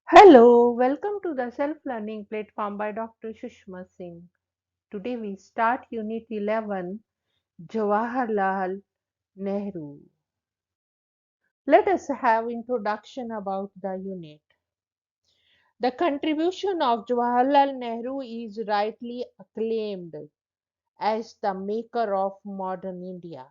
Hello, welcome to the self-learning platform by Dr. Sushma Singh. Today we start Unit 11, Jawaharlal Nehru. Let us have introduction about the unit. The contribution of Jawaharlal Nehru is rightly acclaimed as the maker of modern India.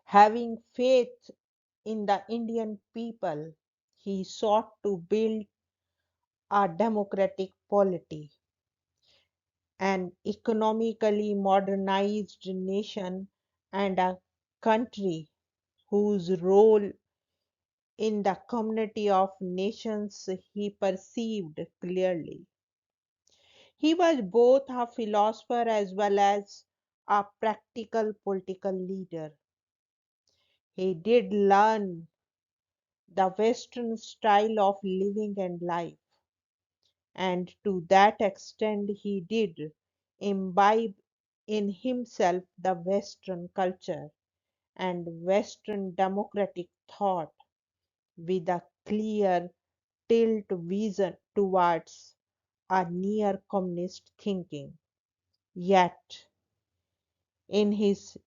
Having faith in the Indian people, he sought to build a democratic polity, an economically modernized nation, and a country whose role in the community of nations he perceived clearly. He was both a philosopher as well as a practical political leader. He did learn the Western style of living and life, and to that extent he did imbibe in himself the Western culture and Western democratic thought with a clear tilt vision towards a near communist thinking. Yet, in his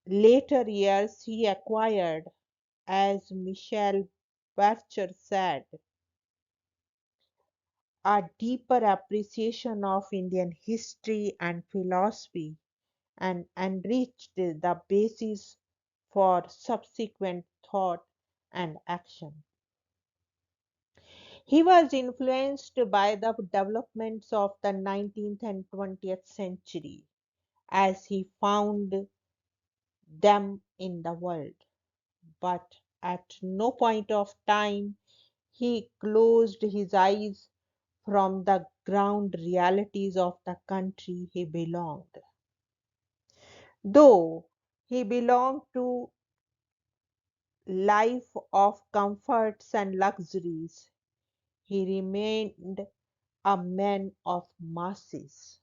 later years, he acquired, as Michel Barcher said, a deeper appreciation of Indian history and philosophy and enriched the basis for subsequent thought and action. He was influenced by the developments of the 19th and 20th century as he found them in the world, but at no point of time he closed his eyes from the ground realities of the country he belonged. Though he belonged to life of comforts and luxuries, he remained a man of masses.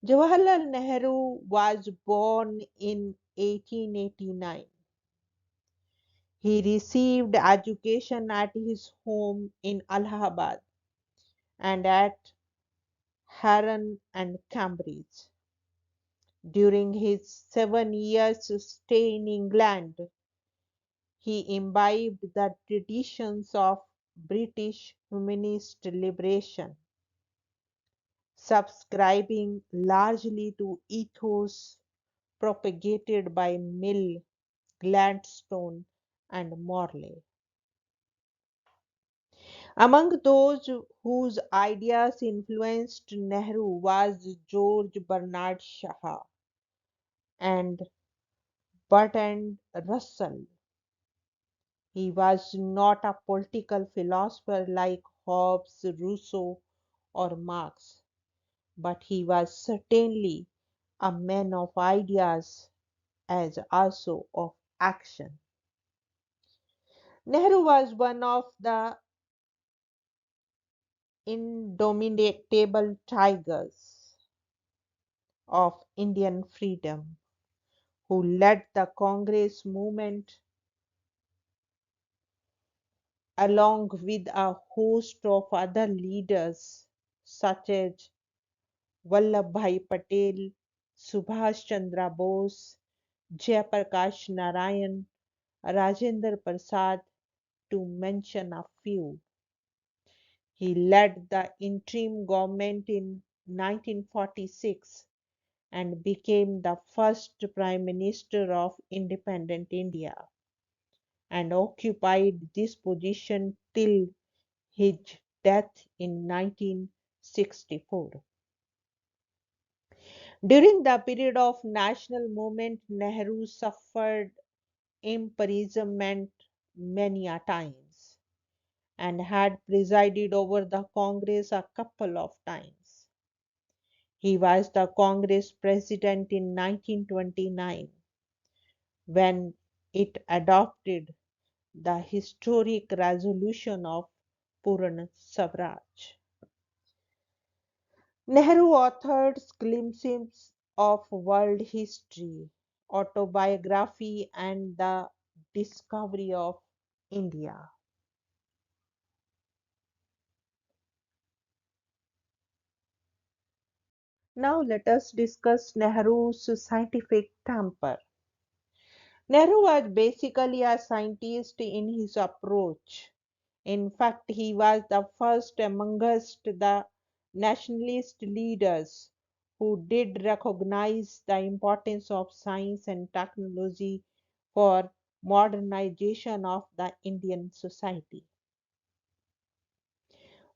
Jawaharlal Nehru was born in 1889. He received education at his home in Allahabad and at Harran and Cambridge. During his 7 years stay in England, he imbibed the traditions of British humanist liberation, subscribing largely to ethos propagated by Mill, Gladstone, and Morley. Among those whose ideas influenced Nehru was George Bernard Shaw and Bertrand Russell. He was not a political philosopher like Hobbes, Rousseau, or Marx, but he was certainly a man of ideas as also of action. Nehru was one of the indomitable tigers of Indian freedom who led the Congress movement along with a host of other leaders such as Vallabhbhai Patel, Subhash Chandra Bose, Jayaprakash Narayan, Rajendra Prasad, to mention a few. He led the interim government in 1946 and became the first Prime Minister of independent India and occupied this position till his death in 1964. During the period of national movement, Nehru suffered imprisonment many a times and had presided over the Congress a couple of times. He was the Congress president in 1929 when it adopted the historic resolution of Purna Swaraj. Nehru authored glimpses of world history, autobiography, and the discovery of India. Now let us discuss Nehru's scientific temper. Nehru was basically a scientist in his approach. In fact, he was the first amongst the nationalist leaders who did recognize the importance of science and technology for modernization of the Indian society.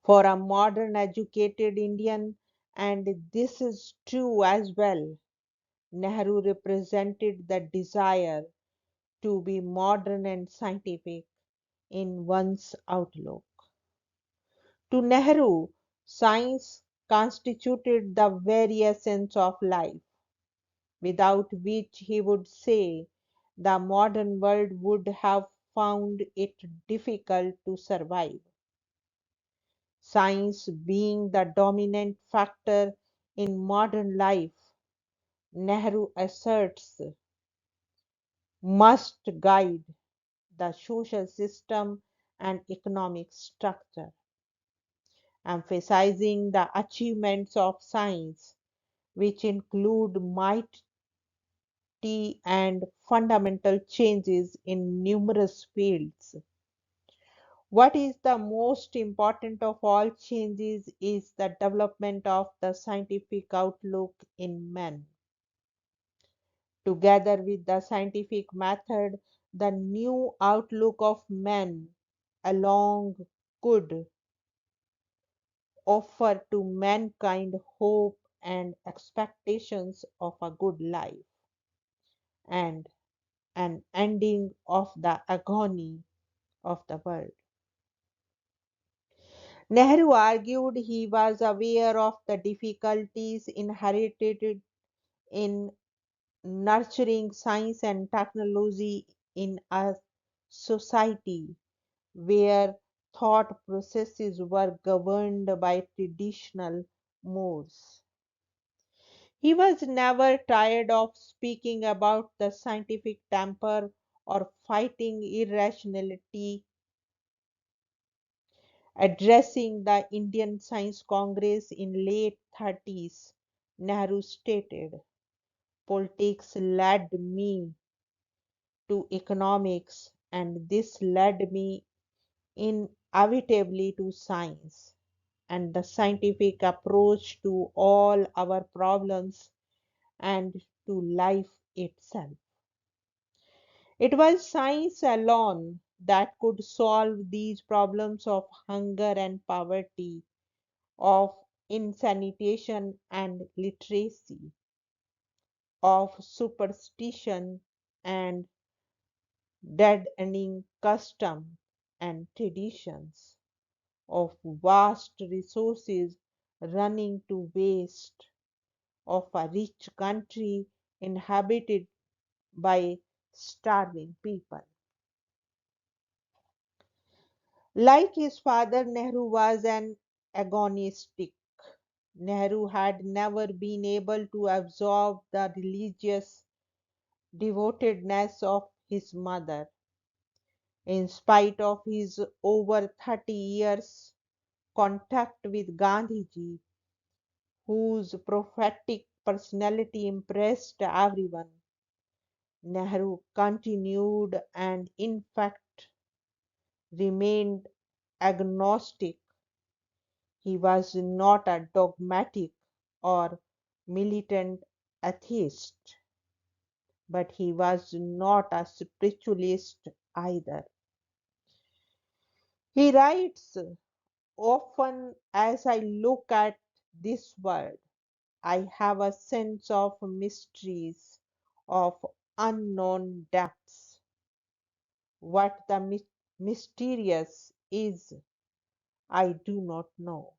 For a modern educated Indian, and this is true as well, Nehru represented the desire to be modern and scientific in one's outlook. To Nehru, science constituted the very essence of life, without which he would say the modern world would have found it difficult to survive. Science being the dominant factor in modern life, Nehru asserts, must guide the social system and economic structure, emphasizing the achievements of science, which include mighty and fundamental changes in numerous fields. What is the most important of all changes is the development of the scientific outlook in men. Together with the scientific method, the new outlook of men along could offer to mankind hope and expectations of a good life and an ending of the agony of the world. Nehru argued he was aware of the difficulties inherited in nurturing science and technology in a society where thought processes were governed by traditional modes. He was never tired of speaking about the scientific temper or fighting irrationality. Addressing the Indian Science Congress in late 30s, Nehru stated, politics led me to economics and this led me inevitably to science and the scientific approach to all our problems and to life itself. It was science alone that could solve these problems of hunger and poverty, of insanitation and literacy, of superstition and deadening custom and traditions, of vast resources running to waste, of a rich country inhabited by starving people. Like his father, Nehru was an agonistic. Nehru had never been able to absorb the religious devotedness of his mother. In spite of his over 30 years contact with Gandhiji, whose prophetic personality impressed everyone, Nehru continued and, in fact, remained agnostic. He was not a dogmatic or militant atheist, but he was not a spiritualist either. He writes, often as I look at this world, I have a sense of mysteries, of unknown depths. What the mysterious is, I do not know.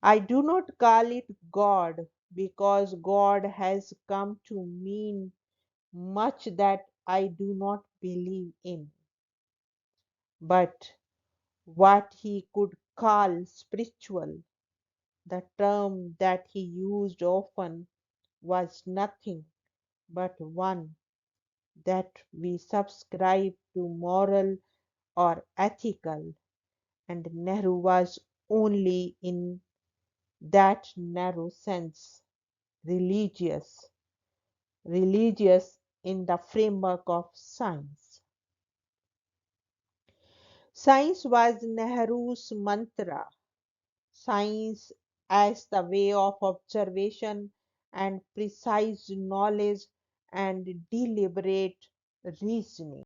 I do not call it God because God has come to mean much that I do not believe in. But what he could call spiritual, the term that he used often, was nothing but one that we subscribe to moral or ethical, and Nehru was only in that narrow sense, religious, religious in the framework of science. Science was Nehru's mantra, science as the way of observation and precise knowledge and deliberate reasoning.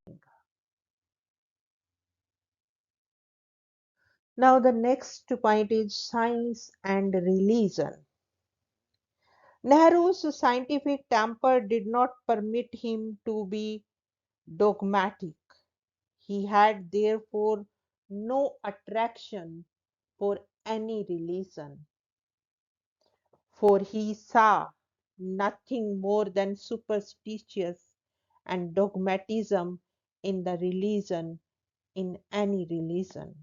Now, the next point is science and religion. Nehru's scientific temper did not permit him to be dogmatic. He had therefore no attraction for any religion, for he saw nothing more than superstitious and dogmatism in the religion, in any religion.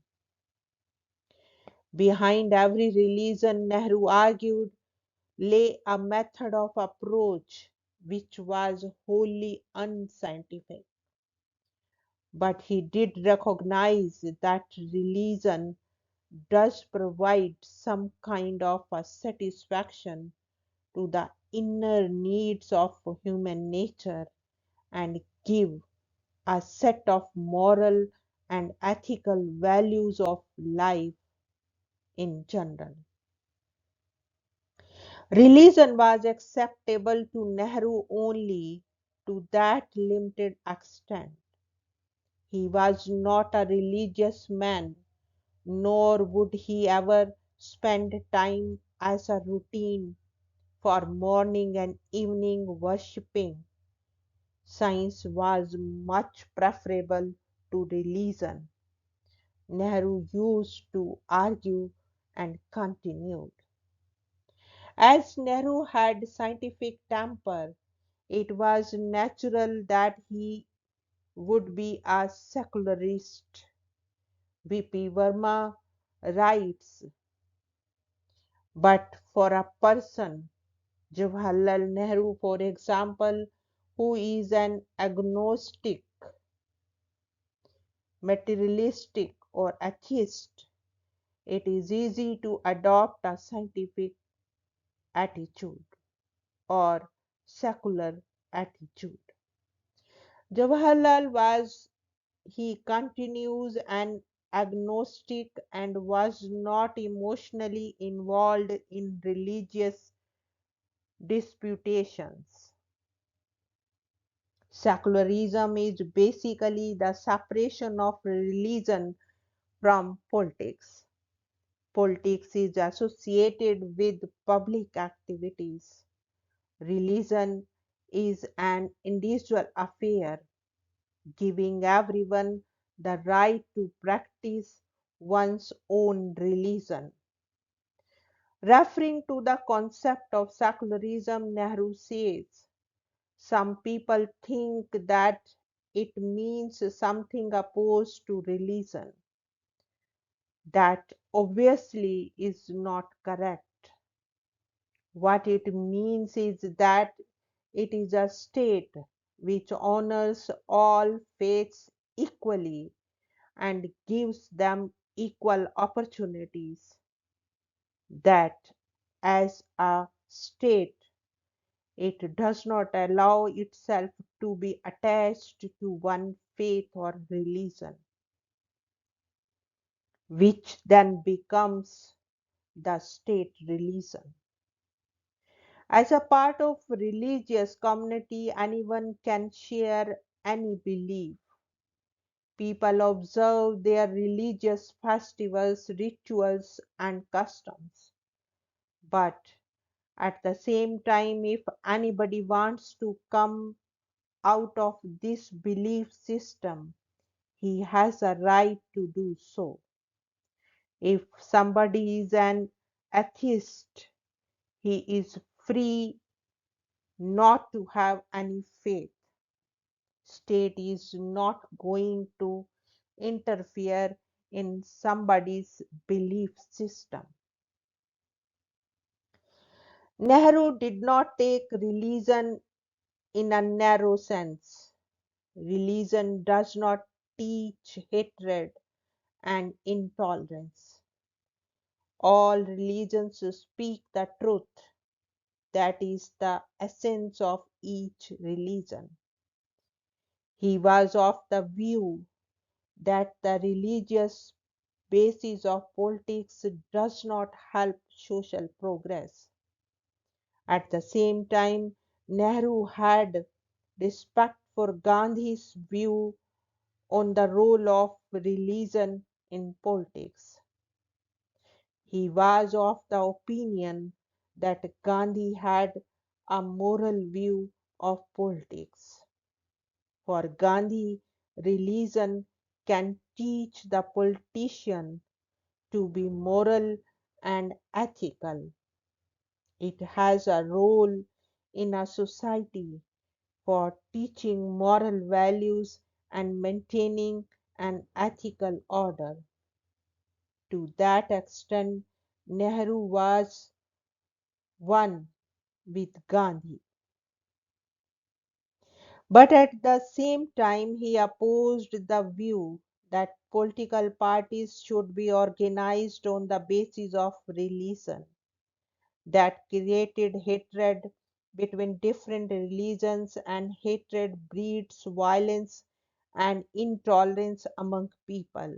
Behind every religion, Nehru argued, lay a method of approach which was wholly unscientific. But he did recognize that religion does provide some kind of a satisfaction to the inner needs of human nature and give a set of moral and ethical values of life in general. Religion was acceptable to Nehru only to that limited extent. He was not a religious man, nor would he ever spend time as a routine for morning and evening worshipping. Science was much preferable to religion, Nehru used to argue and continued. As Nehru had scientific temper, it was natural that he would be a secularist. B.P. Verma writes, but for a person, Jawaharlal Nehru, for example, who is an agnostic, materialistic, or atheist, it is easy to adopt a scientific attitude or secular attitude. Jawaharlal was, he continues, an agnostic and was not emotionally involved in religious disputations. Secularism is basically the separation of religion from politics. Politics is associated with public activities. Religion is an individual affair, giving everyone the right to practice one's own religion. Referring to the concept of secularism, Nehru says, some people think that it means something opposed to religion. That obviously is not correct. What it means is that it is a state which honors all faiths equally and gives them equal opportunities. That as a state, it does not allow itself to be attached to one faith or religion, which then becomes the state religion. As a part of religious community, anyone can share any belief. People observe their religious festivals, rituals, and customs. But at the same time, if anybody wants to come out of this belief system, he has a right to do so. If somebody is an atheist, he is free not to have any faith. State is not going to interfere in somebody's belief system. Nehru did not take religion in a narrow sense. Religion does not teach hatred and intolerance. All religions speak the truth. That is the essence of each religion. He was of the view that the religious basis of politics does not help social progress. At the same time, Nehru had respect for Gandhi's view on the role of religion in politics. He was of the opinion that Gandhi had a moral view of politics. For Gandhi, religion can teach the politician to be moral and ethical. It has a role in a society for teaching moral values and maintaining an ethical order. To that extent, Nehru was one with Gandhi. But at the same time, he opposed the view that political parties should be organized on the basis of religion, that created hatred between different religions, and hatred breeds violence and intolerance among people.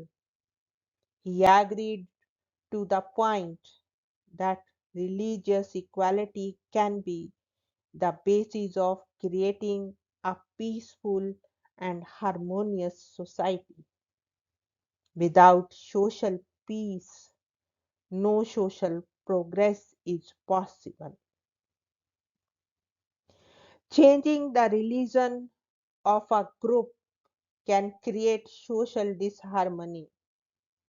He agreed to the point that religious equality can be the basis of creating a peaceful and harmonious society. Without social peace, no social progress is possible. Changing the religion of a group can create social disharmony.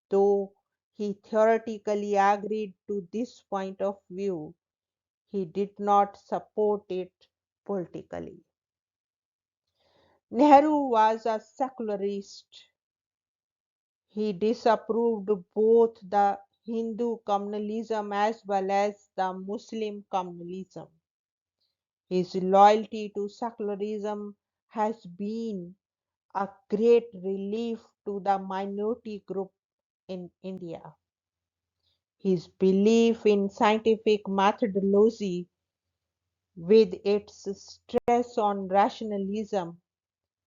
Though he theoretically agreed to this point of view, he did not support it politically. Nehru was a secularist. He disapproved both the Hindu communalism as well as the Muslim communalism. His loyalty to secularism has been a great relief to the minority group in India. His belief in scientific methodology, with its stress on rationalism,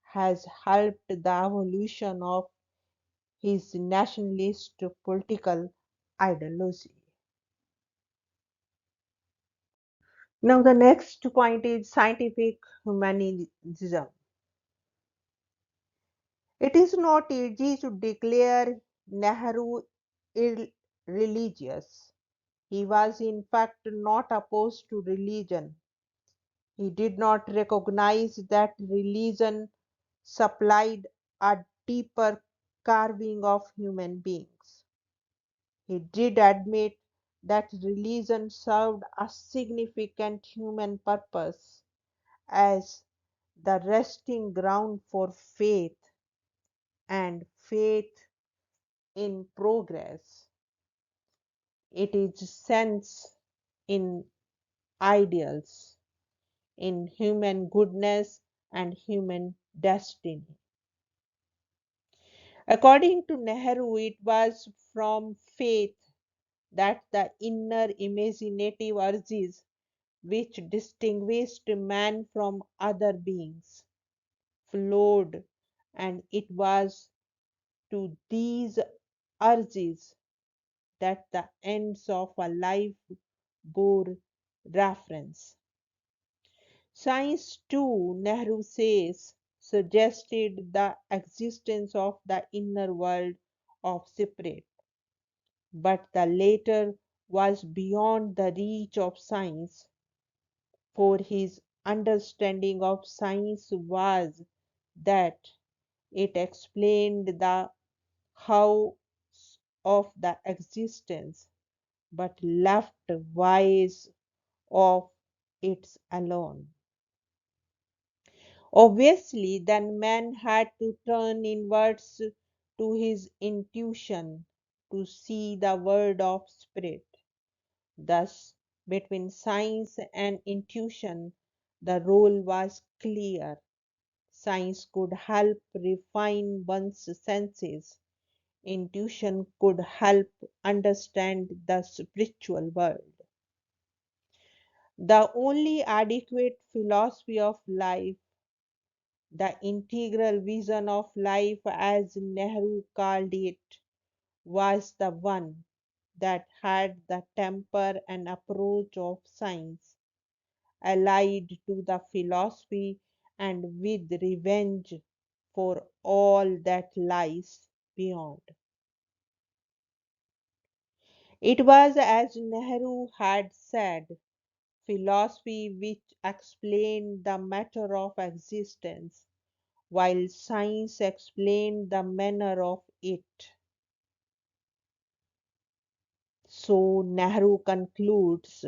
has helped the evolution of his nationalist political ideology. Now, the next point is scientific humanism. It is not easy to declare Nehru irreligious. He was, in fact, not opposed to religion. He did not recognize that religion supplied a deeper carving of human beings. He did admit that religion served a significant human purpose as the resting ground for faith, and faith in progress. It is sense in ideals, in human goodness and human destiny. According to Nehru, it was from faith that the inner imaginative urges which distinguished man from other beings flowed, and it was to these urges that the ends of a life bore reference. Science, too, Nehru says, suggested the existence of the inner world of spirit, but the latter was beyond the reach of science, for his understanding of science was that it explained the how of the existence, but left wise of its alone. Obviously, then man had to turn inwards to his intuition to see the world of spirit. Thus, between science and intuition, the role was clear. Science could help refine one's senses. intuition could help understand the spiritual world. The only adequate philosophy of life, the integral vision of life as Nehru called it, was the one that had the temper and approach of science, allied to the philosophy and with revenge for all that lies beyond. It was as Nehru had said, philosophy which explained the matter of existence, while science explained the manner of it. So Nehru concludes,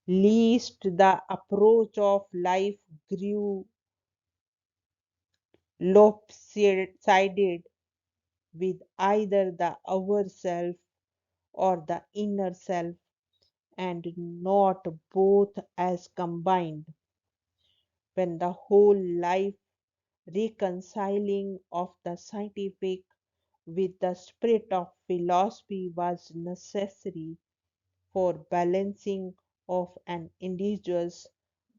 lest the approach of life grew lopsided with either the outer self or the inner self, and not both as combined, when the whole life reconciling of the scientific with the spirit of philosophy was necessary for balancing of an individual's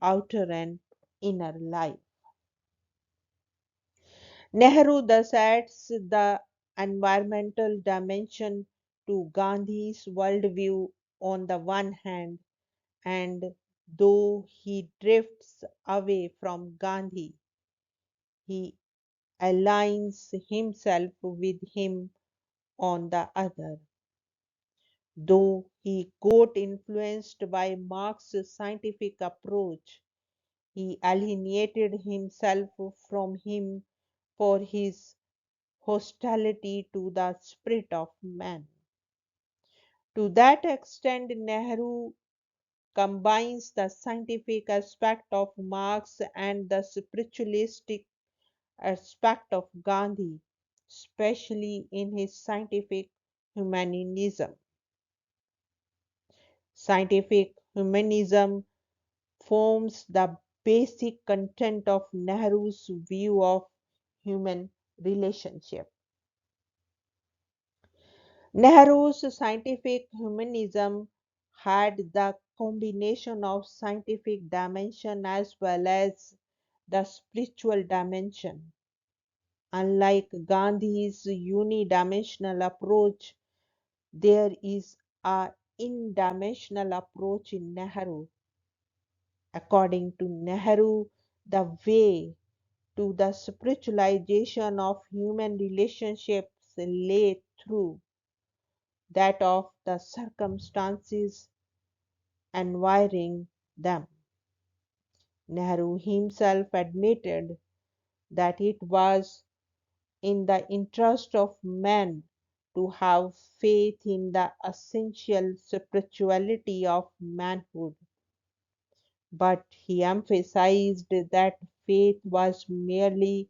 outer and inner life. Nehru thus adds the environmental dimension to Gandhi's worldview on the one hand, and though he drifts away from Gandhi, he aligns himself with him on the other. Though he got influenced by Marx's scientific approach, he alienated himself from him for his hostility to the spirit of man. To that extent, Nehru combines the scientific aspect of Marx and the spiritualistic aspect of Gandhi, especially in his scientific humanism. Scientific humanism forms the basic content of Nehru's view of human relationship. Nehru's scientific humanism had the combination of scientific dimension as well as the spiritual dimension. Unlike Gandhi's unidimensional approach, there is a in-dimensional approach in Nehru. According to Nehru, the way to the spiritualization of human relationships lay through that of the circumstances environing them. Nehru himself admitted that it was in the interest of man to have faith in the essential spirituality of manhood, but he emphasized that faith was merely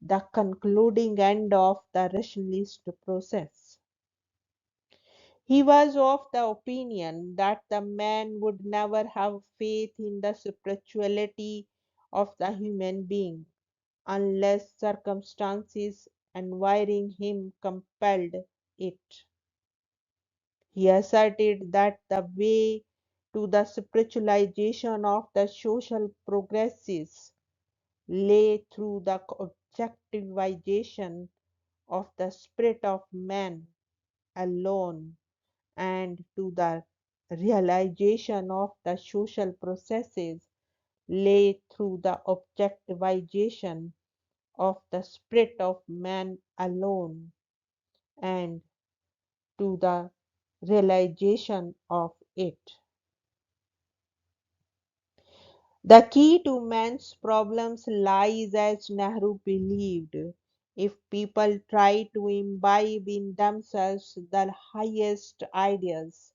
the concluding end of the rationalist process. He was of the opinion that the man would never have faith in the spirituality of the human being unless circumstances environing him compelled it. He asserted that the way to the spiritualization of the social progresses lay through the objectivization of the spirit of man alone, and to the realization of the social processes lay through the objectivization of the spirit of man alone, and to the realization of it. The key to man's problems lies, as Nehru believed, if people try to imbibe in themselves the highest ideas,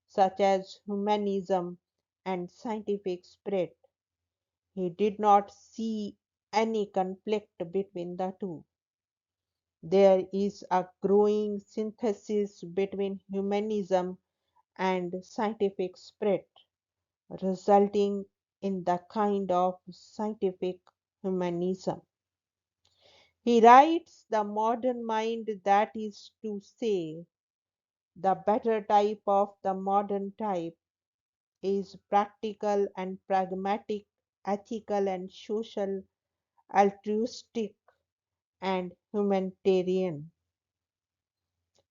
such as humanism and scientific spirit. He did not see any conflict between the two. There is a growing synthesis between humanism and scientific spirit, resulting in the kind of scientific humanism He writes the modern mind, that is to say, the better type of the modern type, is practical and pragmatic, ethical and social, altruistic and humanitarian.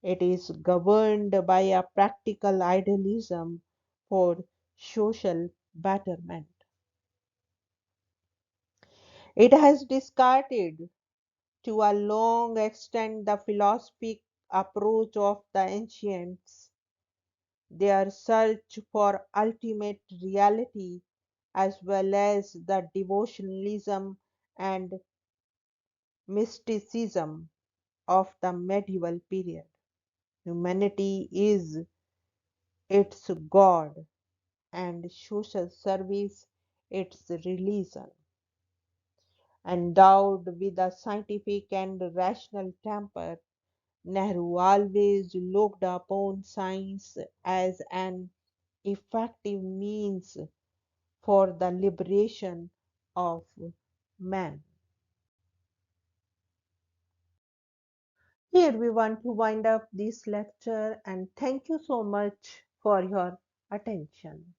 It is governed by a practical idealism for social betterment. It has discarded to a long extent the philosophic approach of the ancients, their search for ultimate reality, as well as the devotionalism and mysticism of the medieval period. Humanity is its God, and social service its religion. Endowed with a scientific and rational temper, Nehru always looked upon science as an effective means for the liberation of man. Here we want to wind up this lecture and thank you so much for your attention.